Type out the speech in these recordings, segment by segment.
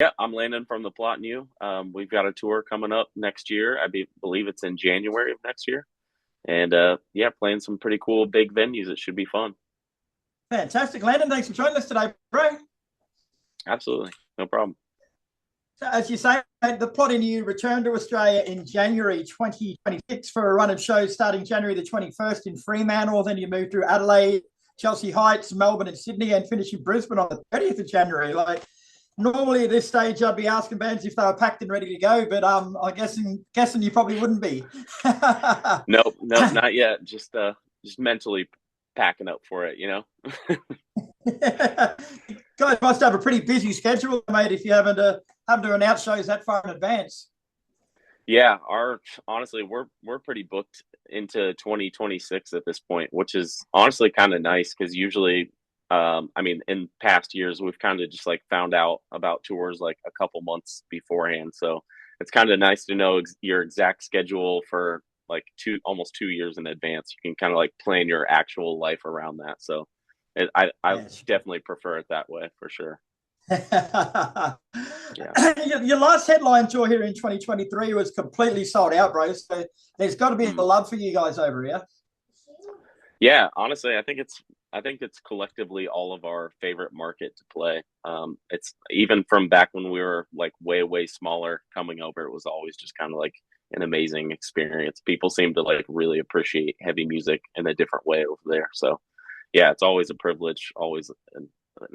Yeah, I'm landing from the plot new. We've got a tour coming up next year. Believe it's in January of next year. And yeah, playing some pretty cool big venues. It should be fun. Fantastic. Landon, thanks for joining us today, bro. Absolutely. No problem. So, as you say, the plot in you returned to Australia in January 2026 for a run of shows starting January the 21st in Fremantle. Then you moved through Adelaide, Chelsea Heights, Melbourne, and Sydney, and finished in Brisbane on the 30th of January. Like, normally at this stage, I'd be asking bands if they were packed and ready to go, but I'm guessing you probably wouldn't be. Nope, nope, not yet. Just mentally packing up for it, you know? You guys must have a pretty busy schedule, mate, if you haven't to announce shows that far in advance. Yeah, our honestly, we're pretty booked into 2026 at this point, which is honestly kind of nice because usually, I mean, in past years we've kind of just like found out about tours like a couple months beforehand. So it's kind of nice to know your exact schedule for like almost 2 years in advance. You can kind of like plan your actual life around that. So I Yes. definitely prefer it that way for sure. Yeah. Your last headline tour here in 2023 was completely sold out, bro. So there's got to be a Mhm. love for you guys over here. Yeah, honestly, I think it's collectively all of our favorite market to play. It's even from back when we were like way smaller coming over. It was always just kind of like an amazing experience. People seem to like really appreciate heavy music in a different way over there. So yeah, it's always a privilege, always an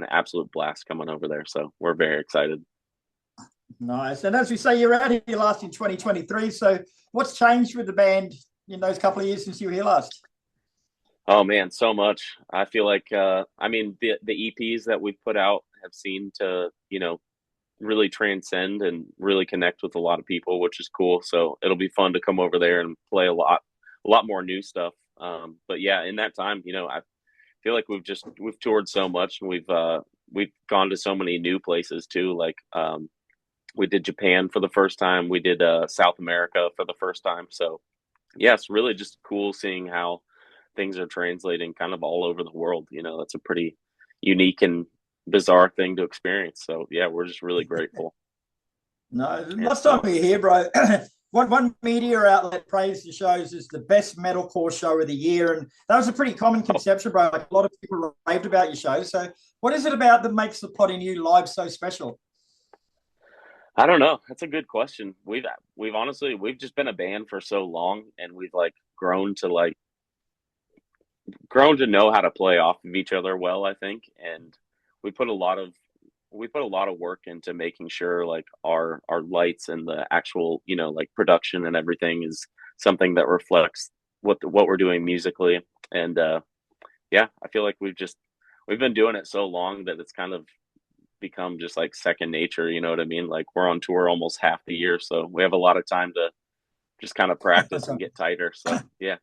absolute blast coming over there. So we're very excited. Nice. And as we say, you're out here last in 2023. So what's changed with the band in those couple of years since you were here last? Oh man, so much. I feel like I mean the EPs that we've put out have seemed to, really transcend and really connect with a lot of people, which is cool. So it'll be fun to come over there and play a lot more new stuff. But yeah, in that time, I feel like we've toured so much and we've gone to so many new places too. Like we did Japan for the first time, we did South America for the first time. So yeah, it's really just cool seeing how things are translating kind of all over the world. That's a pretty unique and bizarre thing to experience. So yeah, we're just really grateful. No, Yeah. last time we were here, bro, one media outlet praised the shows as the best metalcore show of the year. And that was a pretty common Oh, conception, bro. Like a lot of people raved about your show. So what is it about that makes the Plot in You live so special? I don't know. That's a good question. We've honestly we've just been a band for so long, and we've like grown to know how to play off of each other well, I think. And we put a lot of we put a lot of work into making sure like our lights and the actual, like production and everything is something that reflects what we're doing musically. And yeah, I feel like we've been doing it so long that it's kind of become just like second nature, you know what I mean? Like we're on tour almost half the year, so we have a lot of time to just kind of practice and get tighter. So yeah,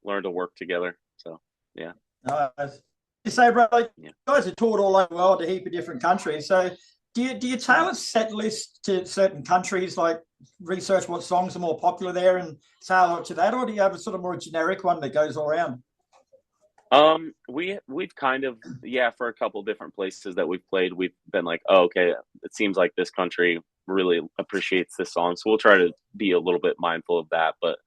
learn to work together. So yeah. Nice. You say, bro, like, Yeah. you guys have toured all over the world to a heap of different countries. So do you tailor set list to certain countries, like research what songs are more popular there and tailor it to that, or do you have a sort of more generic one that goes all around? We've kind of, yeah, for a couple different places that we've played, we've been like, oh, okay, it seems like this country really appreciates this song, so we'll try to be a little bit mindful of that. But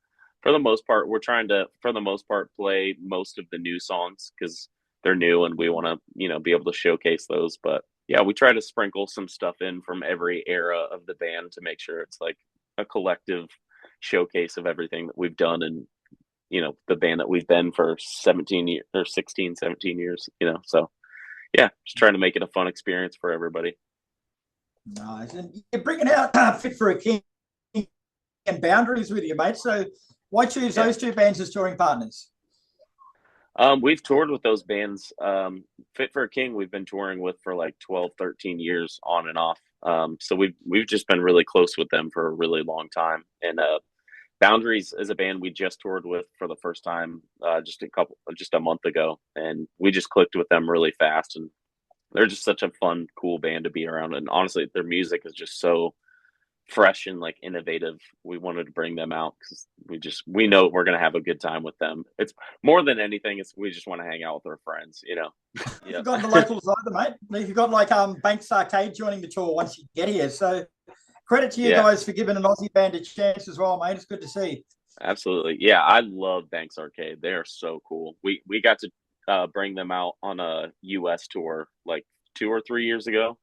for the most part, we're trying to, for the most part, play most of the new songs because they're new and we want to, be able to showcase those. But yeah, we try to sprinkle some stuff in from every era of the band to make sure it's like a collective showcase of everything that we've done and the band that we've been for 17 years or 16, 17 years, so yeah, just trying to make it a fun experience for everybody. Nice. And you're bringing out Fit for a King and Boundaries with you, mate. So why choose Yeah. those two bands as touring partners? We've toured with those bands. Fit for a King we've been touring with for like 12, 13 years on and off. So we've just been really close with them for a really long time. And Boundaries is a band we just toured with for the first time just a month ago, and we just clicked with them really fast. And they're just such a fun, cool band to be around. And honestly, their music is just fresh and like innovative. We wanted to bring them out because we know we're gonna have a good time with them. It's more than anything, it's we just want to hang out with our friends, you know. You've Yeah. forgotten the locals either, mate. You've got like Banks Arcade joining the tour once you get here. So credit to you Yeah, guys for giving an Aussie band a chance as well, mate. It's good to see. absolutely. Yeah, I love Banks Arcade. They are so cool. We got to bring them out on a US tour like 2 or 3 years ago,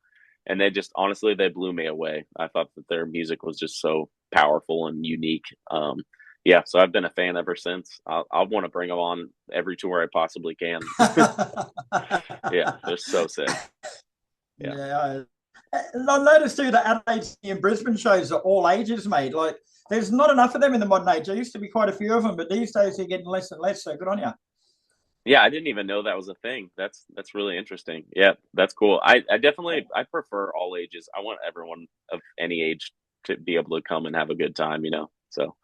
and they just honestly they blew me away. I thought that their music was just so powerful and unique. Yeah, so I've been a fan ever since. I'll want to bring them on every tour I possibly can. Yeah, they're so sick. Yeah. Yeah. And I noticed too that Adelaide and Brisbane shows are all ages, mate. Like, there's not enough of them in the modern age. There used to be quite a few of them, but these days they're getting less and less. So good on you. Yeah, I didn't even know that was a thing. That's really interesting. Yeah, that's cool. I definitely I prefer all ages. I want everyone of any age to be able to come and have a good time, you know. So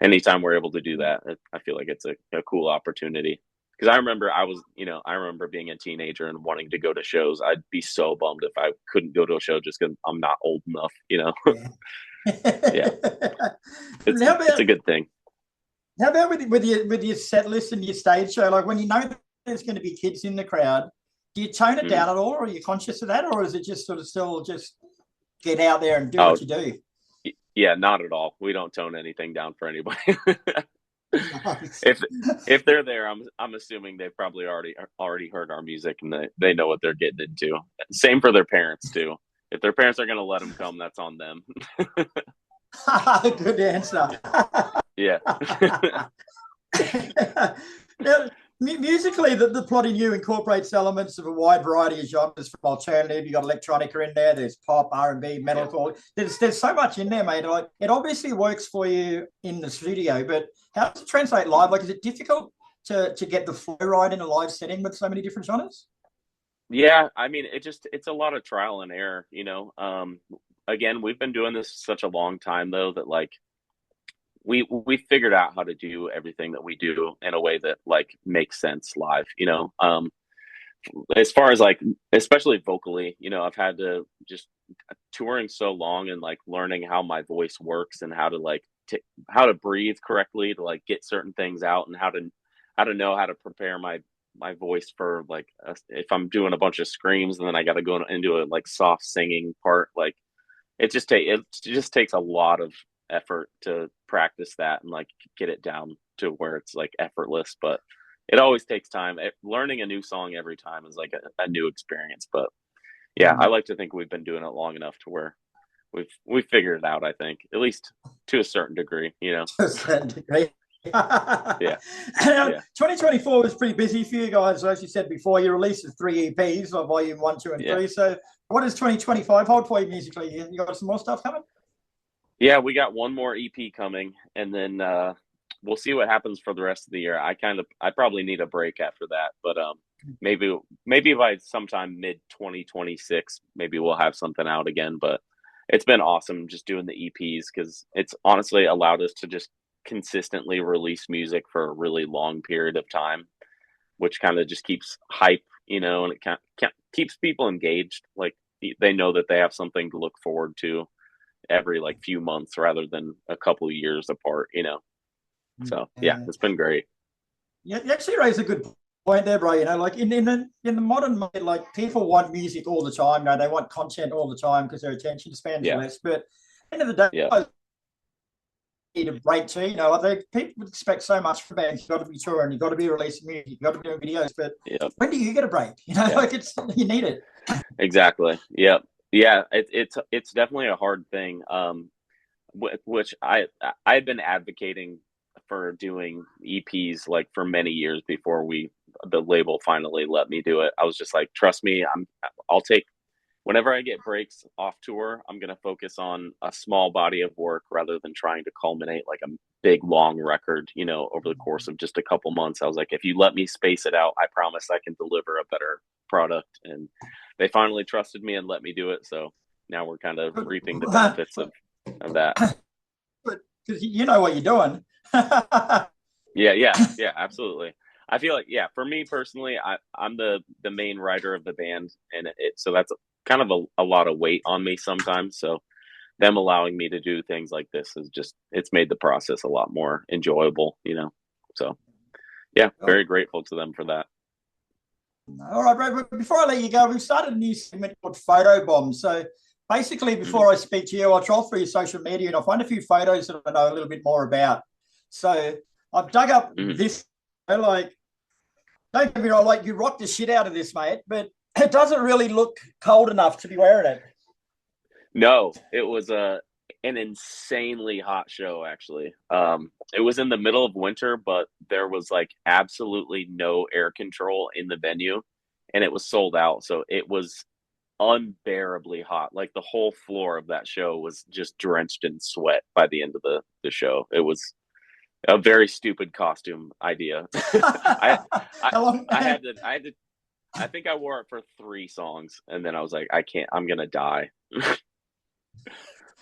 anytime we're able to do that, I feel like it's a cool opportunity. Because I remember I remember being a teenager and wanting to go to shows. I'd be so bummed if I couldn't go to a show just because I'm not old enough, you know. Yeah. Yeah, And it's a good thing. how about with your set list and your stage show? Like when you know there's going to be kids in the crowd, do you tone it Mhm. down at all, or are you conscious of that, or is it just sort of still just get out there and do Oh, what you do? yeah, not at all. We don't tone anything down for anybody. Nice. if if they're there, I'm assuming they've probably already heard our music and they know what they're getting into. Same for their parents too. If their parents are going to let them come, that's on them. Good answer. Yeah. Now, musically, the plot in you incorporates elements of a wide variety of genres from alternative. You got electronica in there. There's pop, R&B, Yeah. metalcore. There's so much in there, mate. Like it obviously works for you in the studio, but how does it translate live? Like, is it difficult to get the flow right in a live setting with so many different genres? Yeah, I mean, it's a lot of trial and error, you know. Again, we've been doing this such a long time though that like we figured out how to do everything that we do in a way that like makes sense live, you know. As far as like especially vocally, you know, I've had to just touring so long and like learning how my voice works and how to like how to breathe correctly to like get certain things out and how to know how to prepare my voice for like if I'm doing a bunch of screams and then I got to go into a like soft singing part. Like it just takes a lot of effort to practice that and like get it down to where it's like effortless, but it always takes time. Learning a new song every time is like a new experience, but yeah, I Mm. like to think we've been doing it long enough to where we've figured it out. I think at least to a certain degree, you know. To a certain degree. Yeah, Now, yeah, 2024 was pretty busy for you guys. As you said before, you released three EPs, like volume one, two, and yeah, three. So, what does 2025 hold for you musically? You got some more stuff coming? yeah. We got one more EP coming, and then we'll see what happens for the rest of the year. I probably need a break after that, but maybe by sometime mid 2026, maybe we'll have something out again. But it's been awesome just doing the EPs because it's honestly allowed us to just consistently release music for a really long period of time, which kind of just keeps hype, you know, and it keeps people engaged. Like they know that they have something to look forward to every like few months rather than a couple of years apart, you know. So yeah, Yeah. it's been great. You actually raised a good point there, bro. You know, like in the modern market, like people want music all the time. You know, they want content all the time because their attention span's Yeah, less. But at the end of the yeah, day, need a break too. You know, like people expect so much from bands. You've got to be touring, you've got to be releasing music, you've got to be doing videos. But yeah, when do you get a break? You know, yeah. like you need it. Exactly. Yep. Yeah. It's definitely a hard thing. Which I've been advocating for doing EPs like for many years before the label finally let me do it. I was just like, trust me, I'll take whenever I get breaks off tour, I'm going to focus on a small body of work rather than trying to culminate like a big long record, you know, over the course of just a couple months. I was like, if you let me space it out, I promise I can deliver a better product. And they finally trusted me and let me do it. So now we're kind of reaping the benefits of that. Because you know what you're doing. Yeah, yeah, yeah, absolutely. I feel like yeah, for me personally, I'm the main writer of the band, and so that's kind of a lot of weight on me sometimes. So them allowing me to do things like this is just, it's made the process a lot more enjoyable, you know. So yeah, very grateful to them for that. All right, bro. But before I let you go, we've started a new segment called Photo Bomb. So basically, before I speak to you, I'll troll through your social media and I'll find a few photos that I know a little bit more about. So I've dug up this, like, don't get me wrong, like, you rock the shit out of this, mate, but it doesn't really look cold enough to be wearing it. No, it was an insanely hot show, actually. It was in the middle of winter, but there was like absolutely no air control in the venue, and it was sold out. So it was unbearably hot. Like the whole floor of that show was just drenched in sweat by the end of the show. It was a very stupid costume idea. I think I wore it for 3 songs, and then I was like, I can't. I'm gonna die.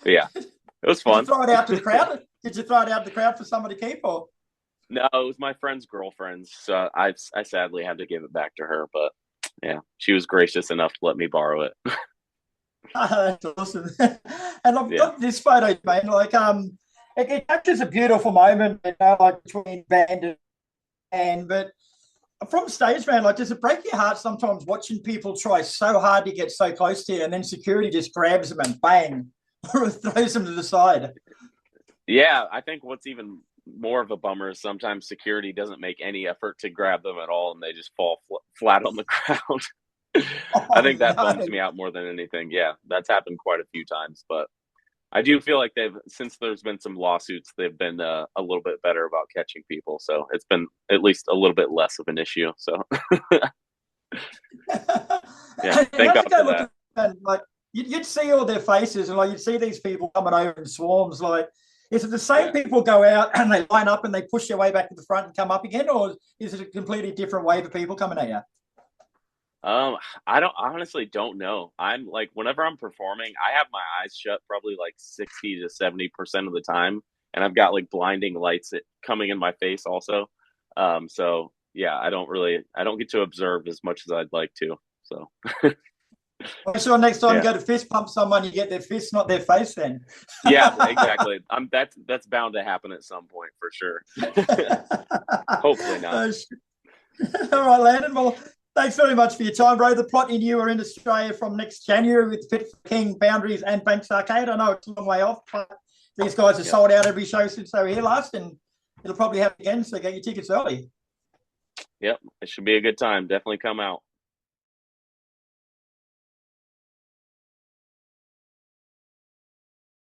But yeah, it was Did you fun. throw it out to the crowd? Did you throw it out to the crowd for somebody to keep, or? No, it was my friend's girlfriend, so I sadly had to give it back to her. But yeah, she was gracious enough to let me borrow it. That's awesome. And I've Yeah. got this photo, man. Like, it captures a beautiful moment, you know, like between band and but from stage, man, like, does it break your heart sometimes watching people try so hard to get so close to you, and then security just grabs them and bang, or throws them to the side? Yeah, I think what's even more of a bummer is sometimes security doesn't make any effort to grab them at all, and they just fall flat on the ground. I Oh think that no! bums me out more than anything. Yeah, that's happened quite a few times, but I do feel like since there's been some lawsuits, they've been a little bit better about catching people. So it's been at least a little bit less of an issue. So yeah, And thank as God you go for looking, that. like, you'd see all their faces, and like you'd see these people coming over in swarms. Like, is it the same Yeah. people go out and they line up and they push their way back to the front and come up again, or is it a completely different wave of people coming at you? Um, I honestly don't know. I'm like, whenever I'm performing, I have my eyes shut probably like 60 to 70% of the time, and I've got like blinding lights coming in my face also. So yeah, I don't get to observe as much as I'd like to. So I'm sure next time you yeah, go to fist pump someone, you get their fist, not their face. Then. yeah, exactly. That's bound to happen at some point for sure. Hopefully not. All right, Landon. Well, thanks very much for your time, bro. The plot in you are in Australia from next January with Fit for King, Boundaries, and Banks Arcade. I know it's a long way off, but these guys have sold out every show since they were here last, and it'll probably happen again. So get your tickets early. Yep, it should be a good time. Definitely come out.